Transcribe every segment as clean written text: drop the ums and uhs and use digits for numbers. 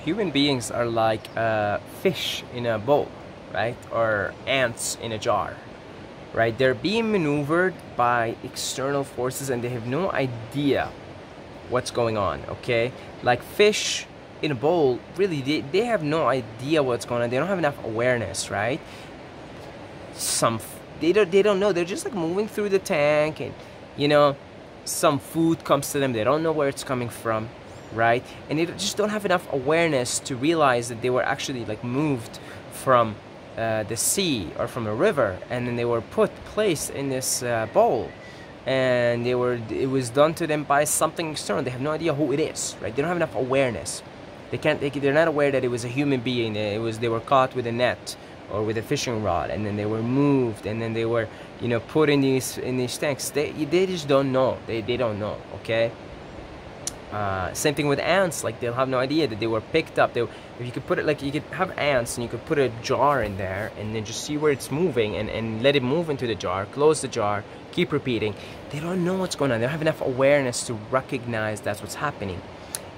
human beings are like fish in a bowl, right? Or ants in a jar, right? They're being maneuvered by external forces and they have no idea what's going on, okay? Like fish in a bowl, really, they have no idea what's going on. They don't have enough awareness, right? They don't know. They're just like moving through the tank, and you know, some food comes to them. They don't know where it's coming from, right? And they just don't have enough awareness to realize that they were actually like moved from the sea or from a river, and then they were placed in this bowl, and it was done to them by something external. They have no idea who it is, right? They don't have enough awareness. They're not aware that it was a human being. They were caught with a net or with a fishing rod, and then they were moved, and then they were, you know, put in these tanks. They just don't know. They don't know. Okay. Same thing with ants. Like they'll have no idea that they were picked up. If you could put it, like you could have ants and you could put a jar in there and then just see where it's moving and let it move into the jar. Close the jar. Keep repeating. They don't know what's going on. They don't have enough awareness to recognize that's what's happening.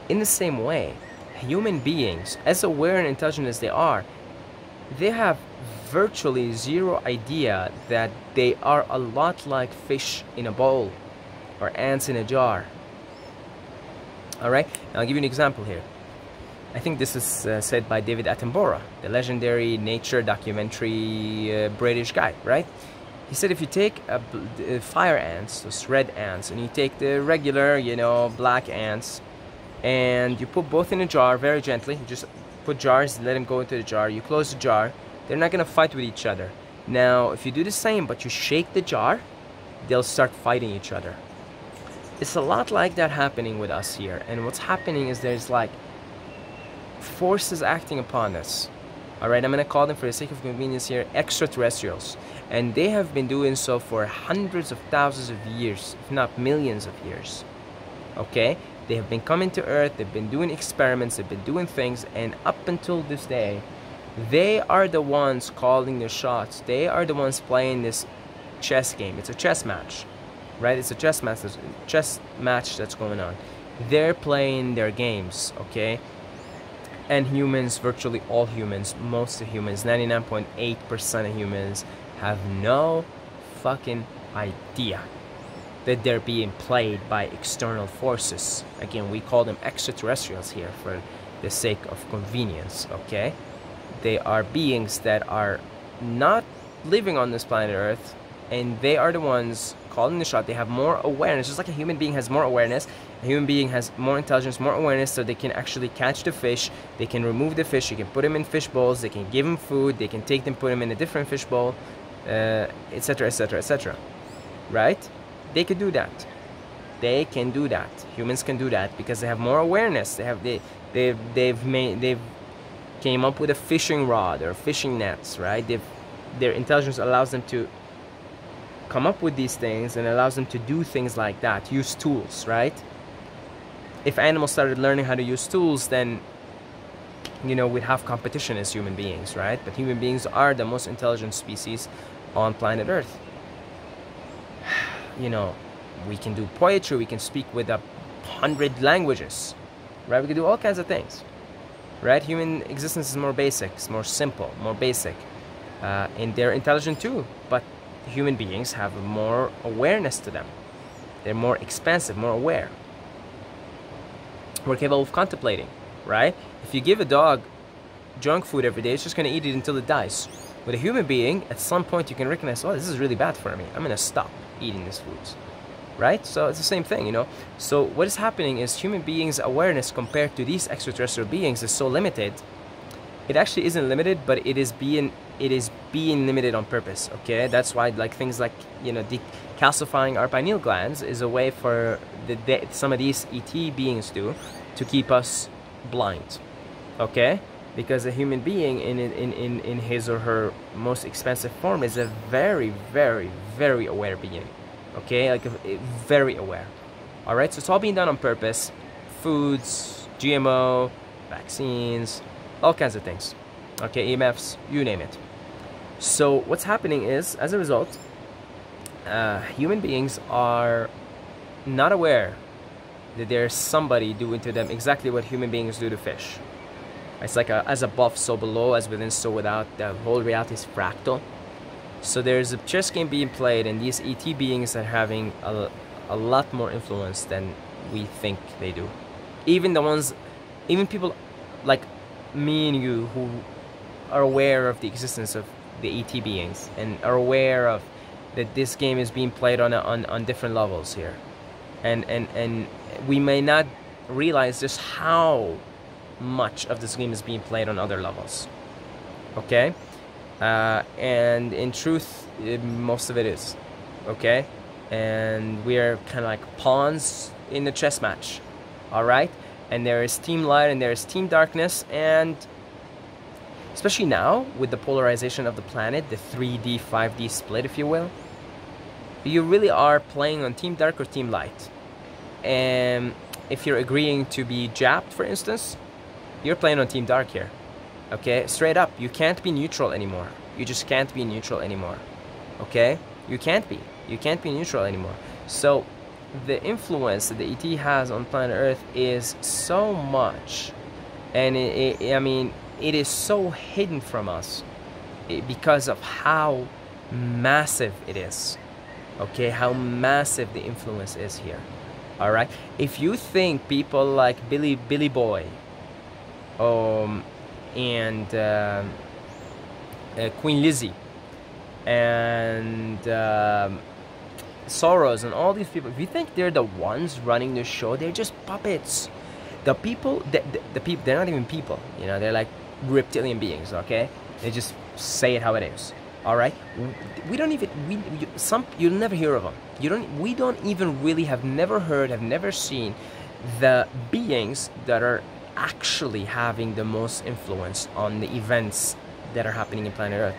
In the same way, human beings, as aware and intelligent as they are, they have virtually zero idea that they are a lot like fish in a bowl or ants in a jar. Alright, I'll give you an example here. I think this is said by David Attenborough, the legendary nature documentary British guy, right? He said if you take fire ants, those red ants, and you take the regular, you know, black ants, and you put both in a jar very gently, you just put jars, let them go into the jar, you close the jar, they're not going to fight with each other. Now, if you do the same, but you shake the jar, they'll start fighting each other. It's a lot like that happening with us here. And what's happening is there's like forces acting upon us. Alright, I'm going to call them, for the sake of convenience here, extraterrestrials. And they have been doing so for hundreds of thousands of years, if not millions of years. Okay? They have been coming to Earth, they've been doing experiments, they've been doing things, and up until this day, they are the ones calling the shots. They are the ones playing this chess game. It's a chess match, right? It's a chess match that's going on. They're playing their games, okay? And humans, virtually all humans, most of humans, 99.8% of humans, have no fucking idea that they're being played by external forces. Again, we call them extraterrestrials here for the sake of convenience, okay? They are beings that are not living on this planet Earth, and they are the ones calling the shot. They have more awareness, just like a human being has more awareness. A human being has more intelligence, more awareness, so they can actually catch the fish, they can remove the fish, you can put them in fish bowls, they can give them food, they can take them, put them in a different fish bowl, etc., etc., etc. Right? They could do that. They can do that. Humans can do that because they have more awareness. They've came up with a fishing rod or fishing nets, right? Their intelligence allows them to come up with these things and allows them to do things like that. Use tools, right? If animals started learning how to use tools, then, you know, we'd have competition as human beings, right? But human beings are the most intelligent species on planet Earth. You know, we can do poetry, we can speak with 100 languages, right? We can do all kinds of things, right? Human existence is more basic, it's more simple, more basic. And they're intelligent too, but human beings have more awareness to them. They're more expansive, more aware. We're capable of contemplating, right? If you give a dog junk food every day, it's just going to eat it until it dies. With a human being, at some point you can recognize, oh, this is really bad for me. I'm going to stop eating these foods, right? So it's the same thing, you know? So what is happening is human beings' awareness compared to these extraterrestrial beings is so limited. It actually isn't limited, but it is being limited on purpose, okay? That's why, like, things like, you know, decalcifying our pineal glands is a way for some of these ET beings to keep us blind, okay? Because a human being in his or her most expensive form is a very, very, very aware being, okay? Like, very aware, all right? So it's all being done on purpose. Foods, GMO, vaccines, all kinds of things, okay? EMFs, you name it. So what's happening is, as a result, human beings are not aware that there's somebody doing to them exactly what human beings do to fish, It's like as above, so below, as within, so without. The whole reality is fractal. So there's a chess game being played, and these ET beings are having a lot more influence than we think they do. Even people like me and you who are aware of the existence of the ET beings and are aware of that this game is being played on different levels here, and we may not realize just how much of this game is being played on other levels. Okay, and in truth, most of it is. Okay, and we are kind of like pawns in a chess match. All right, and there is Team Light and there is Team Darkness, and especially now with the polarization of the planet, the 3D 5D split, if you will, you really are playing on Team Dark or Team Light. And if you're agreeing to be jabbed, for instance, you're playing on Team Dark here. Okay, straight up, you can't be neutral anymore. You just can't be neutral anymore. Okay, you can't be neutral anymore. So the influence that the ET has on planet Earth is so much, and I mean, it is so hidden from us because of how massive it is. Okay, how massive the influence is here. All right, if you think people like Billy Boy, and Queen Lizzie, and Soros, and all these people, if you think they're the ones running the show, they're just puppets. The people, the people, they're not even people. You know, they're like reptilian beings. Okay, they just say it how it is. All right, we don't even you'll never hear of them. We don't even really have never seen the beings that are actually having the most influence on the events that are happening in planet Earth.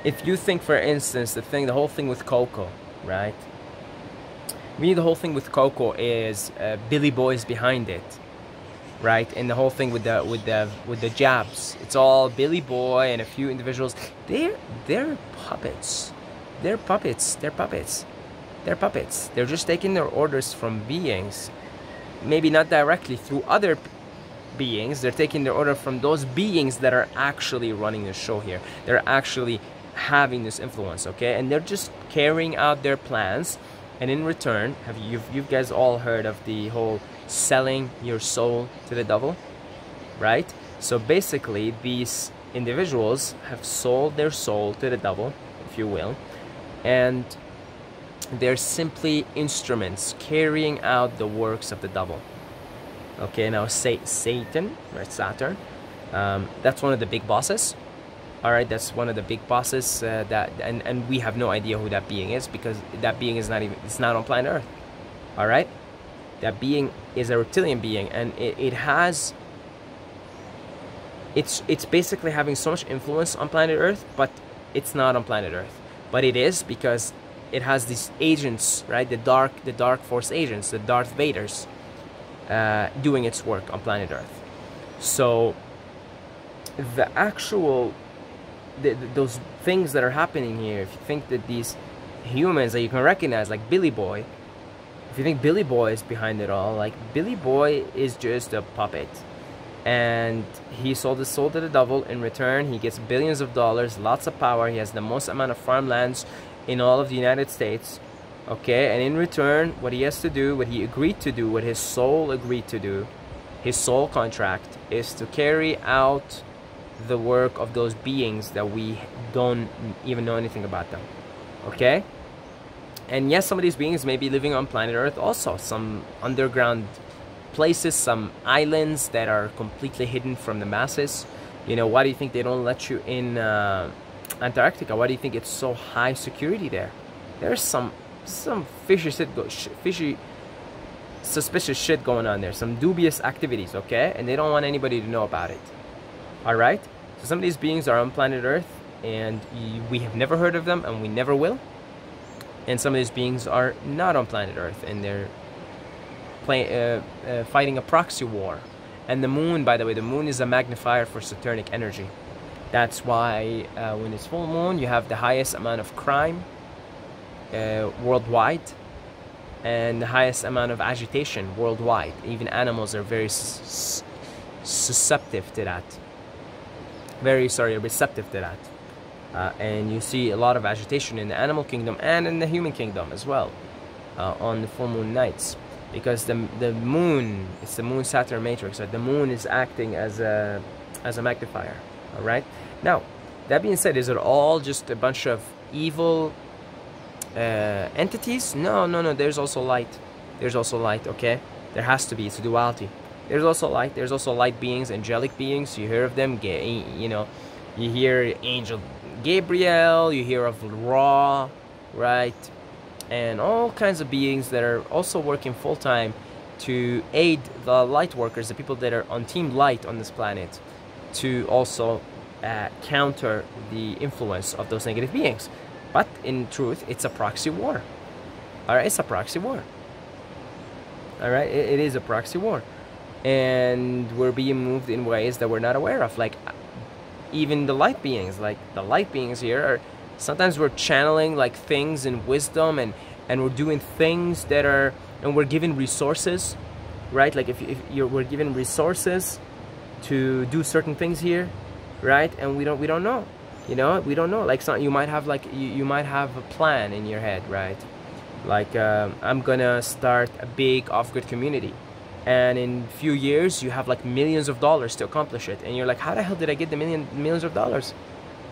If you think, for instance, the whole thing with Coco, right? The whole thing with Coco is Billy Boy's behind it, right? And the whole thing with the jabs, it's all Billy Boy and a few individuals. They're puppets. They're puppets. They're just taking their orders from beings, maybe not directly through other beings. They're taking their order from those beings that are actually running the show here. They're actually having this influence, okay? And they're just carrying out their plans. And in return, you guys all heard of the whole selling your soul to the devil, right? So basically, these individuals have sold their soul to the devil, if you will, and they're simply instruments carrying out the works of the devil. Okay, now Satan, right, Saturn, that's one of the big bosses. All right, that's one of the big bosses and we have no idea who that being is, because that being is it's not on planet Earth. All right, that being is a reptilian being, and it's basically having so much influence on planet Earth, but it's not on planet Earth. But it is, because it has these agents, right? The dark force agents, the Darth Vaders, doing its work on planet Earth. So the actual those things that are happening here, if you think that these humans that you can recognize, like Billy Boy, if you think Billy Boy is behind it all, like, Billy Boy is just a puppet, and he sold his soul to the devil. In return, he gets billions of dollars, lots of power. He has the most amount of farmlands in all of the United States. Okay, and in return, what he has to do, what he agreed to do, what his soul agreed to do, his soul contract, is to carry out the work of those beings that we don't even know anything about them. Okay, and yes, some of these beings may be living on planet Earth also, some underground places, some islands that are completely hidden from the masses. You know, why do you think they don't let you in Antarctica? Why do you think it's so high security there? There's some fishy, suspicious shit going on there, some dubious activities, okay? And they don't want anybody to know about it. All right, so some of these beings are on planet Earth, and we have never heard of them, and we never will. And some of these beings are not on planet Earth, and they're fighting a proxy war. And the moon, by the way, the moon is a magnifier for Saturnic energy. That's why when it's full moon, you have the highest amount of crime worldwide, and the highest amount of agitation worldwide. Even animals are very susceptible to that. Very, sorry, receptive to that. And you see a lot of agitation in the animal kingdom and in the human kingdom as well on the full moon nights, because the moon, it's the moon-Saturn matrix. So the moon is acting as a magnifier. All right. Now, that being said, is it all just a bunch of evil entities? No, no, no. There's also light. There's also light. Okay, there has to be. It's a duality. There's also light. There's also light beings, angelic beings. You hear of them. You know, you hear Angel Gabriel. You hear of Ra, right? And all kinds of beings that are also working full time to aid the light workers, the people that are on Team Light on this planet, to also counter the influence of those negative beings. But in truth, it's a proxy war. All right, it's a proxy war. All right, it is a proxy war, and we're being moved in ways that we're not aware of. Like even the light beings, like the light beings here are. Sometimes we're channeling like things in wisdom, and we're doing things that are, and we're given resources, right? Like if we're given resources to do certain things here, right? And we don't know, you know, we don't know. Like you might have like you might have a plan in your head, right? Like I'm gonna start a big off-grid community, and in a few years you have like millions of dollars to accomplish it, and you're like, how the hell did I get the millions of dollars,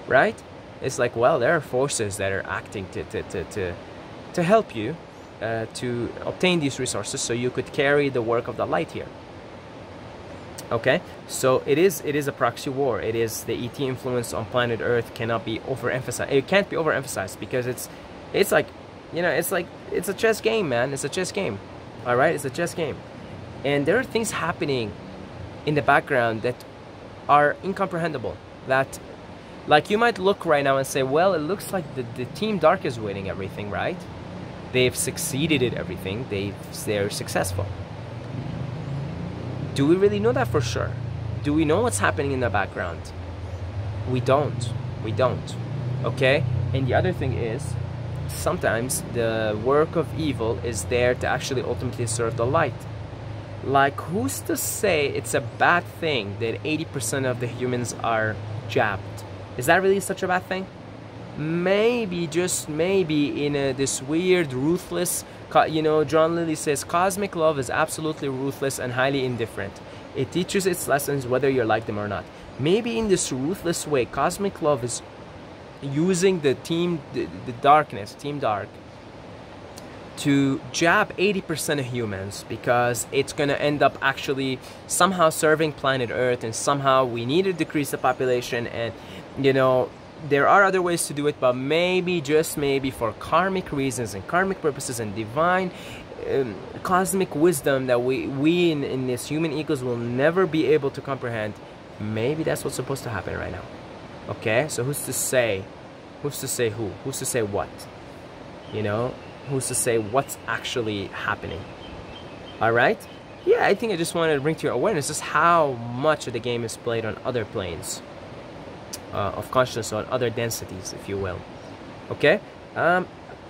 right? It's like, well, there are forces that are acting to help you to obtain these resources, so you could carry the work of the light here. Okay, so it is a proxy war. It is the ET influence on planet Earth cannot be overemphasized. It can't be overemphasized because it's like, you know, it's a chess game, man. It's a chess game. All right, it's a chess game, and there are things happening in the background that are incomprehensible. That, like, you might look right now and say, well, it looks like the Team Dark is winning everything, right? They've succeeded at everything. They're successful. Do we really know that for sure? Do we know what's happening in the background? We don't. We don't. Okay? And the other thing is, sometimes the work of evil is there to actually ultimately serve the light. Like, who's to say it's a bad thing that 80% of the humans are jabbed? Is that really such a bad thing? Maybe, just maybe, in this weird, ruthless, you know, John Lilly says, cosmic love is absolutely ruthless and highly indifferent. It teaches its lessons whether you like them or not. Maybe in this ruthless way, cosmic love is using the darkness, Team Dark, to jab 80% of humans, because it's going to end up actually somehow serving planet Earth, and somehow we need to decrease the population, and you know, there are other ways to do it, but maybe, just maybe, for karmic reasons and karmic purposes and divine cosmic wisdom that we in this human egos will never be able to comprehend, maybe that's what's supposed to happen right now. Okay, so who's to say? Who's to say who? Who's to say what? You know, who's to say what's actually happening? All right? Yeah, I think I just wanted to bring to your awareness just how much of the game is played on other planes of consciousness, on other densities, if you will. Okay?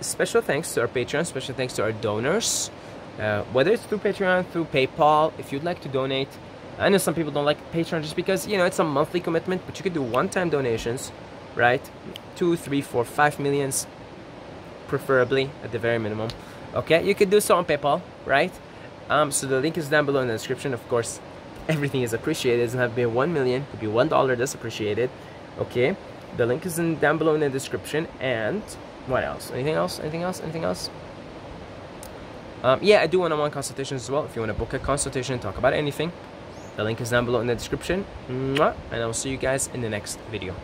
Special thanks to our Patreon, special thanks to our donors. Whether it's through Patreon, through PayPal, if you'd like to donate. I know some people don't like Patreon just because, you know, it's a monthly commitment, but you could do one-time donations, right? 2, 3, 4, 5 millions, preferably, at the very minimum. Okay? You could do so on PayPal, right? So the link is down below in the description. Of course, everything is appreciated. It doesn't have to be 1 million. It could be $1. That's appreciated. Okay, the link is down below in the description. And what else? Anything else? Anything else? Anything else? Yeah, I do one-on-one consultations as well. If you want to book a consultation and talk about anything, the link is down below in the description. And I will see you guys in the next video.